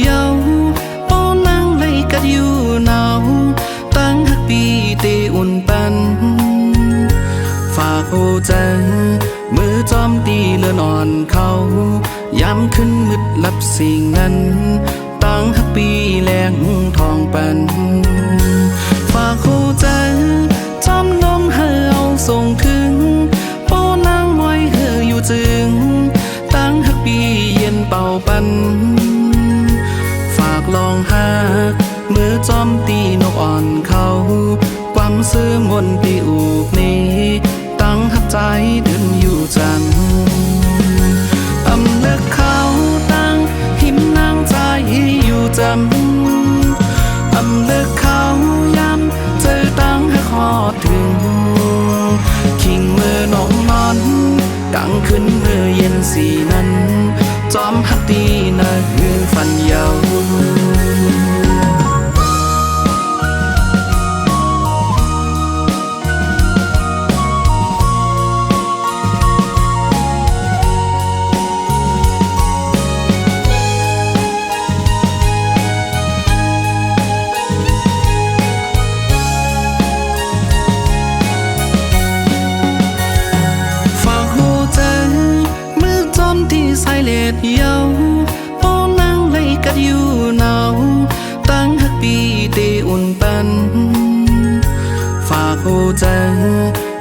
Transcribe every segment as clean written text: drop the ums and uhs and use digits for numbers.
เยาป้อนนางเลยกัดอยู่หนาวตั้งหักปีเตอุ่นปันฝากโอใจมือจอมตีเลือนอ่อนเขาย้ำขึ้นมืดลับสิ่งนั้นตั้งหักปีแรงทองปันฝากโอใจจอมลมเฮาส่งถึงป้อนนางไว้เฮออยู่จึงตั้งหักปีเย็นเป่าปันฝากลองหักมือจอมตีนกอ่อนเขาความซื้อมนตีอูกนี้ตั้งหักใจเดินอยู่จังอำเลิกเขาตั้งหิมนางใจอยู่จำอำเลิกเขาย้ำเจอตั้งหักหอดถึงคิงมือนกนอนกังขึ้นเมื่อเย็นสีนั้นจอมหักตีน่ะหือฟันเยาสายเล็ดเยาป้อนนางเลยกัดอยู่หนาวตั้งหักปีเตอุ่นปันฝากโอใจ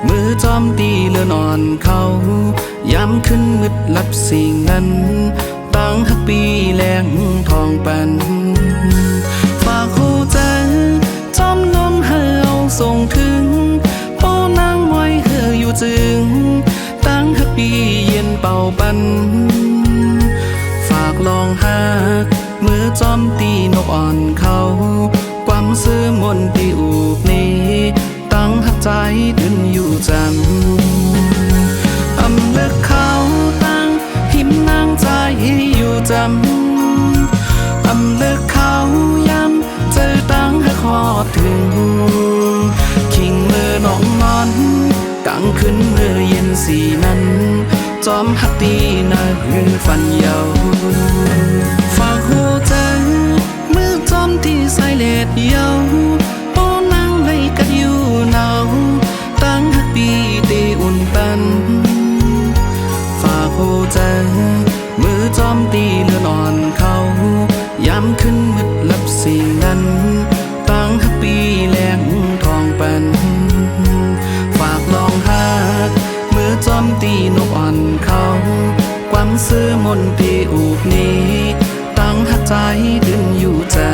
มือจอมตีเลือนอ่อนเขาย้ำขึ้นมืดลับสิ่งนั้นตั้งหักปีแรงทองปันฝากโอใจจอมลมเฮาส่งถึงป้อนนางไว้เฮออยู่จึงตั้งหักปีเย็นเป่าปันลองหักมือจอมตีนกอ่อนเขาความซื้อมนตีอูกนี้ตั้งหักใจดึนอยู่จังอำเลิกเขาตั้งหิมนางใจอยู่จำอำเลิกเขาย้ำเจอตั้งหักหอดถึงคิงมือนกนอนกังขึ้นเมื่อเย็นสีนั้นจอมหักตีน่ะหือฟันเยาฝากหัวใจมือจอมที่สายเล็ดเยาป้อนนางเลยกัดอยู่หนาวตั้งหักปีเตอุ่นปันฝากหัวใจมือจอมตีเลือนอ่อนเขาย้ำขึ้นมืดลับสิ่งนั้นตั้งหักปีแรงทองปันฝากลองหักมือจอมตีนกอ่อนเขาความซื้อมนตีอูกนี้ตั้งหักใจดึงอยู่จ้า